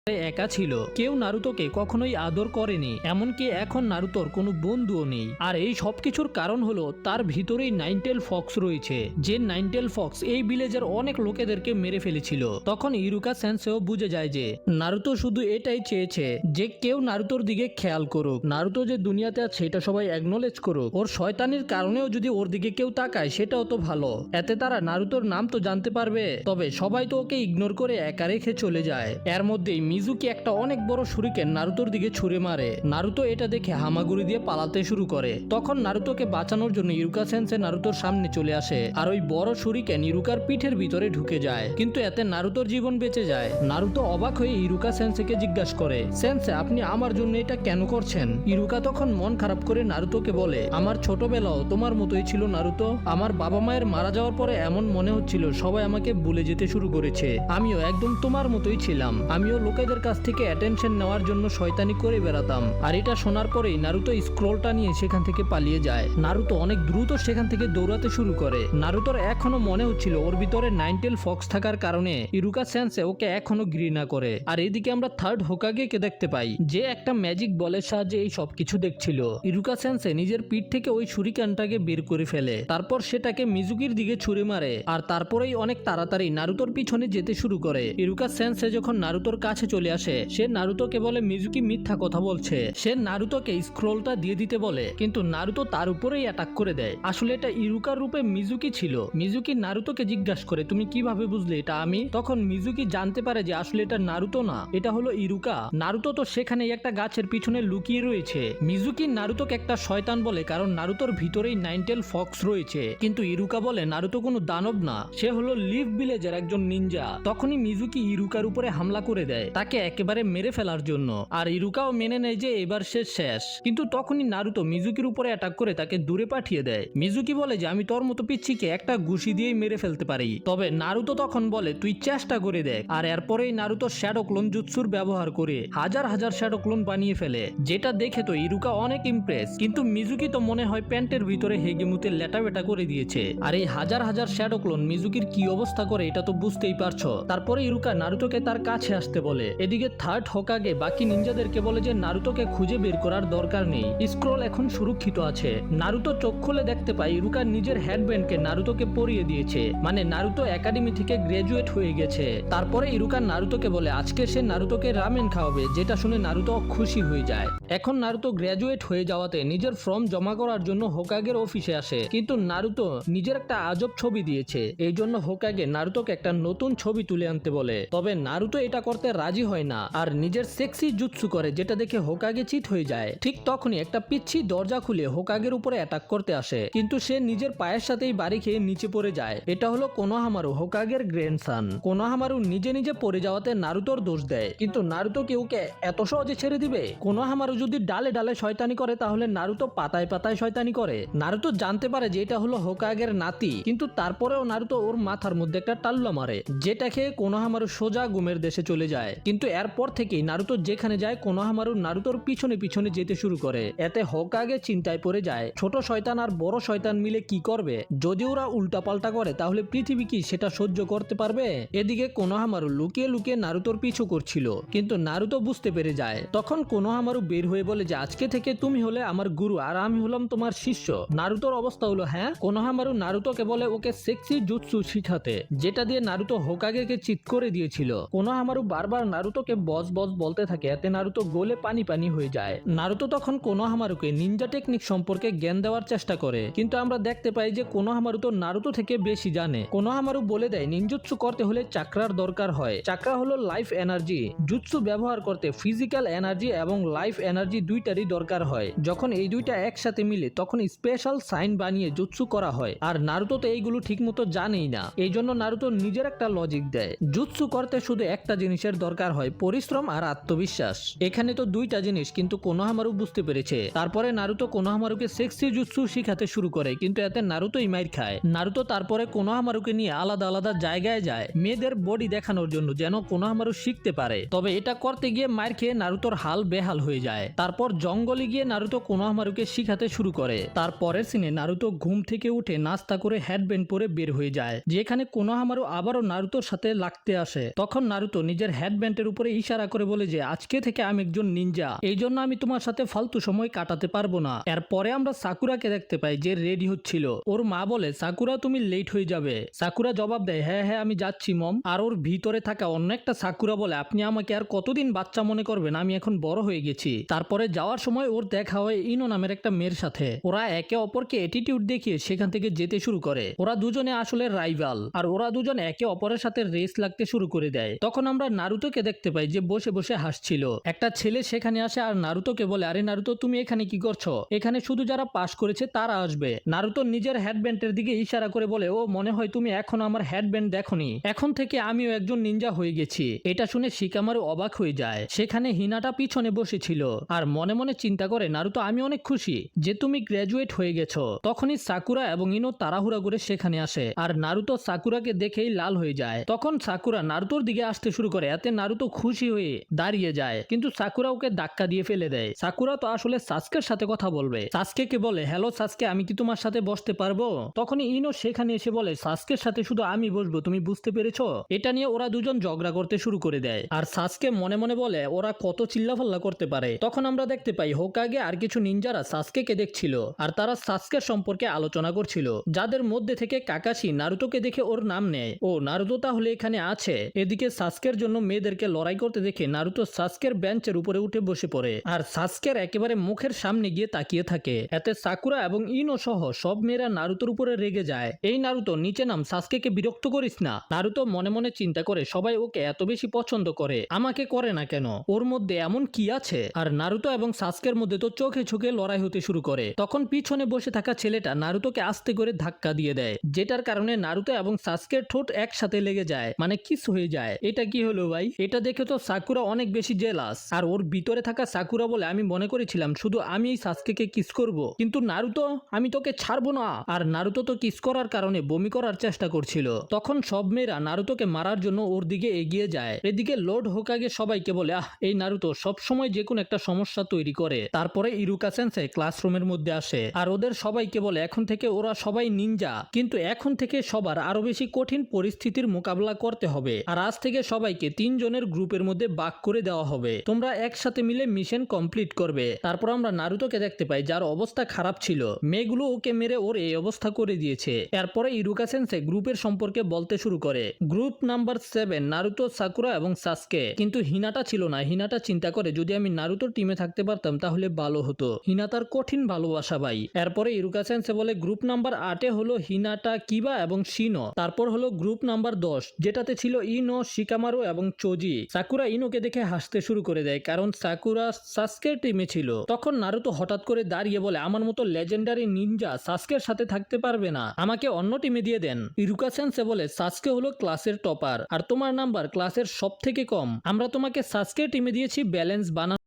একা ছিল, কেউ নারুতোকে কখনোই আদর করেনি, এমনকি এখন নারুতোর কোনো বন্ধুও নেই। আর এই সবকিছুর কারণ হলো তার ভিতরেই নাইনটেল ফক্স রয়েছে, যে নাইনটেল ফক্স এই ভিলেজের অনেক লোকেদেরকে মেরে ফেলেছিল। তখন ইরুকা সেন্সেও বুঝে যায় যে নারুতো শুধু এটাই চেয়েছে যে কেউ নারুতোর দিকে খেয়াল করুক, নারুতো যে দুনিয়াতে আছে এটা সবাই অ্যাকনলেজ করুক, ওর শয়তানির কারণেও যদি ওর দিকে কেউ তাকায় সেটাও তো ভালো, এতে তারা নারুতোর নাম তো জানতে পারবে। তবে সবাই তো ওকে ইগনোর করে একা রেখে চলে যায়। এর মধ্যেই মিজুকি একটা অনেক বড় ছুরিকেন নারুতোর দিকে ছুঁড়ে মারে। নারুতো এটা দেখে হামাগুড়ি দিয়ে পালাতে শুরু করে। তখন নারুতোকে বাঁচানোর জন্য ইরুকা সেন্সে নারুতোর সামনে চলে আসে, আর ওই বড় ছুরিকেন ইরুকার পিঠের ভিতরে ঢুকে যায়, কিন্তু এতে নারুতোর জীবন বেঁচে যায়। নারুতো অবাক হয়ে ইরুকা সেন্সেকে জিজ্ঞাসা করে, সেন্সে আপনি আমার জন্য এটা কেন করছেন? ইরুকা তখন মন খারাপ করে নারুতোকে বলে, আমার ছোটবেলাও তোমার মতোই ছিল নারুতো। আমার বাবা মায়ের মারা যাওয়ার পরে এমন মনে হচ্ছিল সবাই আমাকে ভুলে যেতে শুরু করেছে, আমিও একদম তোমার মতোই ছিলাম, আমিও লোকেদের কাছ থেকে অ্যাটেনশন নেওয়ার জন্য শয়তানি করে বেড়াতাম। আর এটা শোনার পরেই নারুতো স্ক্রোলটা নিয়ে সেখান থেকে পালিয়ে যায়। নারুতো অনেক দ্রুত সেখান থেকে দৌড়াতে শুরু করে। নারুতোর এখনো মনে হচ্ছিল ওর ভিতরে নাইনটেল ফক্স থাকার কারণে ইরুকা সেন্সে ওকে এখনো ঘৃণা করে। আর এদিকে আমরা থার্ড হোকাগেকে দেখতে পাই, যে একটা ম্যাজিক বলের সাহায্যে এই সবকিছু দেখছিল। ইরুকা সেন্সে নিজের পিঠ থেকে ওই ছুরিকানটাকে বের করে ফেলে, তারপর সেটাকে মিজুকির দিকে ছুঁড়ে মারে, আর তারপরেই অনেক তাড়াতাড়ি নারুতোর পিছনে যেতে শুরু করে। ইরুকা সেন্সে যখন নারুতোর কাছে চলে আসে, সে নারুতোকে বলে মিজুকি মিথ্যা কথা বলছে। সে নারুতোকে স্ক্রোলটা দিয়ে দিতে বলে, কিন্তু নারুতো তার উপরেই অ্যাটাক করে দেয়। আসলে এটা ইরুকার রূপে মিজুকি ছিল। মিজুকি নারুতোকে জিজ্ঞাসা করে, তুমি কিভাবে বুঝলে এটা আমি? তখন মিজুকি জানতে পারে যে আসলে এটা নারুতো না, এটা হলো ইরুকা। নারুতো তো সেখানে একটা গাছের পিছনে লুকিয়ে রয়েছে। মিজুকি নারুতোকে একটা শয়তান বলে, কারণ নারুতোর ভিতরেই নাইনটেল ফক্স রয়েছে। কিন্তু ইরুকা বলে নারুতো কোনো দানব না, সে হলো লিভ ভিলেজের একজন নিনজা। তখনই মিজুকি ইরুকার উপরে হামলা করে দেয়, তাকে একেবারে মেরে ফেলার জন্য। আর ইরুকাও মেনে নেয় যে এবার সে শেষ। কিন্তু তখনই নারুতো মিজুকির উপরে অ্যাটাক করে তাকে দূরে পাঠিয়ে দেয়। মিজুকি বলে যে আমি তোর মতো পিচ্ছিকে একটা ঘুষি দিয়েই মেরে ফেলতে পারি। তবে নারুতো তখন বলে তুই চেষ্টা করে দেখ। আর এরপরেই নারুতো শ্যাডো ক্লোন জুৎসুর ব্যবহার করে হাজার হাজার শ্যাডো ক্লোন বানিয়ে ফেলে, যেটা দেখে তো ইরুকা অনেক ইমপ্রেস। কিন্তু মিজুকি তো মনে হয় প্যান্টের ভিতরে হেগেমুতে লেটা বেটা করে দিয়েছে। আর এই হাজার হাজার শ্যাডো ক্লোন মিজুকির কি অবস্থা করে এটা তো বুঝতেই পারছো। তারপরে ইরুকা নারুতোকে তার কাছে আসতে বলে। এদিকে থার্ড হোকাগে বাকি নিনজাদেরকে বলে যে নারুতোকে খুঁজে বের করার দরকার নেই, স্ক্রোল এখন সুরক্ষিত আছে। নারুতো চোখ খুলে দেখতে পায় ইরুকা নিজের হেডব্যান্ডকে নারুতোকে পরিয়ে দিয়েছে, মানে নারুতো একাডেমি থেকে গ্রাজুয়েট হয়ে গেছে। তারপরে ইরুকা নারুতোকে বলে আজকে সে নারুতোকে রামেন খাওয়াবে, যেটা শুনে নারুতো খুশি হয়ে যায়। এখন নারুতো গ্রাজুয়েট হয়ে যাওয়াতে নিজের ফর্ম জমা করার জন্য হোকাগের অফিসে আসে, কিন্তু নারুতো নিজের একটা আজব ছবি দিয়েছে, এই জন্য হোকাগে নারুতোকে একটা নতুন ছবি তুলে আনতে বলে। তবে নারুতো এটা করতে রাজি হয় না, আর নিজের সেক্সি জুৎসু করে, যেটা দেখে হোকাগে চিট হয়ে যায়। ঠিক তখনই একটা পিচ্ছি দরজা খুলে হোকাগের উপরে অ্যাটাক করতে আসে, কিন্তু সে নিজের পায়ের সাথেই বাড়ি খেয়ে নিচে পড়ে যায়। এটা হলো কোনোহামারু, হোকাগের গ্র্যান্ডসন। কোনোহামারু নিজে নিজে পড়ে যাওয়াতে নারুতোর দোষ দেয়, কিন্তু নারুতো কি ওকে এত সহজে ছেড়ে দিবে? কোনোহামারু যদি ডালে ডালে শয়তানি করে, তাহলে নারুতো পাতায় পাতায় শয়তানি করে। নারুতো জানতে পারে যে এটা হলো হোকাগের নাতি, কিন্তু তারপরেও নারুতো ওর মাথার মধ্যে একটা টাল্লা মারে, যেটা খেয়ে কোনোহামারু সোজা গুমের দেশে চলে যায়। কিন্তু এরপর থেকেই নারুতো যেখানে যায় কোনোহামারু নারুতোর পিছনে পিছনে যেতে শুরু করে। এতে হোকাগে চিন্তায় পড়ে যায়, ছোট শয়তান আর বড় শয়তান মিলে কি করবে? যদি ওরা উল্টাপাল্টা করে তাহলে পৃথিবী কি সেটা সহ্য করতে পারবে? এদিকে কোনোহামারু লুকিয়ে লুকিয়ে নারুতোর পিছু করছিল, কিন্তু নারুতো বুঝতে পেরে যায়। তখন কোনোহামারু বের হয়ে বলে যে আজকে থেকে তুমি হলে আমার গুরু আর আমি হলাম তোমার শিষ্য। নারুতোর অবস্থা হলো হ্যাঁ। কোনোহামারু নারুতোকে বলে ওকে সেক্সি জুৎসু শিখাতে, যেটা দিয়ে নারুতো হোকাগেকে চিৎ করে দিয়েছিল। কোনোহামারু বারবার নারুতোকে বস বস বলতে থাকে, এতে নারুতো গোলে পানি পানি হয়ে যায়। নারুতো তখন কোনোহামারুকে নিনজা টেকনিক সম্পর্কে জ্ঞান দেওয়ার চেষ্টা করে, কিন্তু আমরা দেখতে পাই যে কোনোহামারু তো নারুতো থেকে বেশি জানে। কোনোহামারু বলে দেয় নিনজুৎসু করতে হলে চাকরার দরকার হয়। চাকরা হলো লাইফ এনার্জি। জুৎসু ব্যবহার করতে ফিজিক্যাল এনার্জি এবং লাইফ এনার্জি দুইটারই দরকার হয়। যখন এই দুইটা একসাথে মিলে তখন স্পেশাল সাইন বানিয়ে জুৎসু করা হয়। আর নারুতো তো এইগুলো ঠিক মতো জানেই না, এই জন্য নারুতো নিজের একটা লজিক দেয়, জুৎসু করতে শুধু একটা জিনিসের দরকার হয়, পরিশ্রম আর আত্মবিশ্বাস। এখানে তো দুইটা জিনিস, কিন্তু কোনোহামারু বুঝতে পেরেছে। তারপরে নারুতো কোনোহামারুকে সেক্সি জুৎসু শিখাতে শুরু করে, কিন্তু এতে নারুতোই মাইর খায়। নারুতো তারপরে কোনোহামারুকে নিয়ে আলাদা আলাদা জায়গায় যায় মেয়েদের বডি দেখানোর জন্য, যেন কোনোহামারু শিখতে পারে। তবে এটা করতে গিয়ে মাইর খেয়ে নারুতোর হাল বেহাল হয়ে যায়। তারপর জঙ্গলে গিয়ে নারুতো কোনোহামারুকে শিখাতে শুরু করে। তারপরের সিনে নারুতো ঘুম থেকে উঠে নাস্তা করে হেডব্যান্ড পরে বের হয়ে যায়, যেখানে কোনোহামারু আবারও নারুতোর সাথে লাগতে আসে। তখন নারুতো নিজের হেডব্যান্ড ব্যান্ডের উপরে ইশারা করে বলে যে আজকে থেকে আমি একজন নিনজা, এই জন্য আমি তোমার সাথে ফালতু সময় কাটাতে পারবো না। এরপরে আমরা সাকুরাকে দেখতে পাই যে রেডি হচ্ছিল। ওর মা বলে সাকুরা তুমি লেট হয়ে যাবে। সাকুরা জবাব দেয় হ্যাঁ হ্যাঁ আমি যাচ্ছি মম। আর ওর ভিতরে থাকা অন্য একটা সাকুরা বলে আপনি আমাকে আর কতদিন বাচ্চা মনে করবেন, আমি এখন বড় হয়ে গেছি। তারপরে যাওয়ার সময় ওর দেখা হয় ইনো নামের একটা মেয়ের সাথে। ওরা একে অপরকে অ্যাটিটিউড দেখিয়ে সেখান থেকে যেতে শুরু করে। ওরা দুজনে আসলে রাইভাল, আর ওরা দুজন একে অপরের সাথে রেস লাগতে শুরু করে দেয়। তখন আমরা নারুতোকে দেখতে পাই যে বসে বসে হাসছিল। একটা ছেলে সেখানে আসে আর নারুতোকে বলে আরে নারুতো তুমি এখানে কি করছো, এখানে শুধু যারা পাস করেছে তারা আসবে। নারুতো নিজের হেডব্যান্ডের দিকে ইশারা করে বলে ও মনে হয় তুমি এখনো আমার হেডব্যান্ড দেখোনি, এখন থেকে আমিও একজন নিনজা হয়ে গেছি। এটা শুনে শিকামারু অবাক হয়ে যায়। সেখানে হিনাটা পিছনে বসেছিল আর মনে মনে চিন্তা করে নারুতো আমি অনেক খুশি যে তুমি গ্রাজুয়েট হয়ে গেছো। তখনই সাকুরা এবং ইনো তাড়াহুড়া করে সেখানে আসে আর নারুতো সাকুরাকে দেখেই লাল হয়ে যায়। তখন সাকুরা নারুতোর দিকে আসতে শুরু করে, এতে নারুতো খুশি হয়ে দাঁড়িয়ে যায়, কিন্তু সাকুরা ওকে ধাক্কা দিয়ে ফেলে দেয়। সাকুরা তো আসলে সাসকের সাথে কথা বলবে। সাসকেকে বলে হ্যালো সাসকে আমি কি তোমার সাথে বসতে পারবো? তখনই ইনো সেখানে এসে বলে সাসকের সাথে শুধু আমি বসবো, তুমি বুঝতে পেরেছো? এটা নিয়ে ওরা দুজন ঝগড়া করতে শুরু করে দেয় আর সাসকে মনে মনে বলে ওরা কত চিল্লাফাল্লা করতে পারে। তখন আমরা দেখতে পাই হোকাগে আর কিছু নিনজারা সাসকেকে দেখছিল আর তারা সাসকের সম্পর্কে আলোচনা করছিল, যাদের মধ্যে থেকে কাকাশি নারুতোকে দেখে ওর নাম নেয়। ও নারুতো তাহলে এখানে আছে। এদিকে সাসকের জন্য মেয়েদেরকে লড়াই করতে দেখে নারুতো সাসকের বেঞ্চের উপরে উঠে বসে পড়ে আর সাসকের একেবারে মুখের সামনে গিয়ে তাকিয়ে থাকে। এতে সাকুরা এবং ইনো সহ সব মেয়েরা নারুতোর উপরে রেগে যায়। এই নারুতো নিচে নাম, সাসকেকে বিরক্ত করিস না। নারুতো মনে মনে চিন্তা করে সবাই ওকে এত বেশি পছন্দ করে, আমাকে করে না কেন, ওর মধ্যে এমন কি আছে? আর নারুতো এবং সাসকের মধ্যে তো চোখে চোখে লড়াই হতে শুরু করে। তখন পিছনে বসে থাকা ছেলেটা নারুতোকে আস্তে করে ধাক্কা দিয়ে দেয়, যেটার কারণে নারুতো এবং সাসকের ঠোঁট একসাথে লেগে যায়, মানে কিস হয়ে যায়। এটা কি হলো ভাই? এটা দেখে তো সাকুরা অনেক বেশি জেলাস। আর ওর ভিতরে থাকা সাকুরা বলে আমি মনে করেছিলাম শুধু আমি এই সাসকেকে কিস করব, কিন্তু নারুতো আমি তোকে ছাড়বো না। আর নারুতো তো কিস করার কারণে বমি করার চেষ্টা করছিল। তখন সব মেয়েরা নারুতোকে মারার জন্য ওর দিকে এগিয়ে যায়। এদিকে লর্ড হোকাগে সবাইকে বলে এই নারুতো সব সময় যে কোনো একটা সমস্যা তৈরি করে। তারপরে ইরুকা সেন্সেই ক্লাসরুমের মধ্যে আসে আর ওদের সবাইকে বলে এখন থেকে ওরা সবাই নিনজা, কিন্তু এখন থেকে সবার আরো বেশি কঠিন পরিস্থিতির মোকাবেলা করতে হবে। আর আজ থেকে সবাইকে 3 জনের গ্রুপের মধ্যে ভাগ করে দেওয়া হবে, তোমরা একসাথে মিলে মিশন কমপ্লিট করবে। তারপর আমরা নারুতোকে দেখতে পাই যার অবস্থা খারাপ ছিল, মেয়েগুলো ওকে মেরে ওর এই অবস্থা করে দিয়েছে। এরপরে ইরুকা সেন্সেই গ্রুপের সম্পর্কে বলতে শুরু করে। গ্রুপ নাম্বার 7 নারুতো, সাকুরা এবং সাসকে, কিন্তু হিনাটা ছিল না। হিনাটা চিন্তা করে যদি আমি নারুতোর টিমে থাকতে পারতাম তাহলে ভালো হতো। হিনাতার কঠিন ভালোবাসা ভাই। এরপরে ইরুকা সেন্সেই বলে গ্রুপ নাম্বার 8 হলো হিনাটা, কিবা এবং শিনো। তারপর হলো গ্রুপ নাম্বার 10 যেটাতে ছিল ইনো, শিকামারু এবং চোজি। সাকুরা ইনোকে দেখে হাসতে শুরু করে দেয় কারণ সাকুরা সাসকের টিমে ছিল। তখন নারুতো হঠাৎ করে দাঁড়িয়ে বলে আমার মতো লেজেন্ডারি নিনজা সাসকের সাথে থাকতে পারবে না, আমাকে অন্য টিমে দিয়ে দেন। ইরুকা সেন্সেই বলে সাসকে হলো ক্লাসের টপার আর তোমার নাম্বার ক্লাসের সব থেকে কম, আমরা তোমাকে সাসকের টিমে দিয়েছি ব্যালেন্স বানানো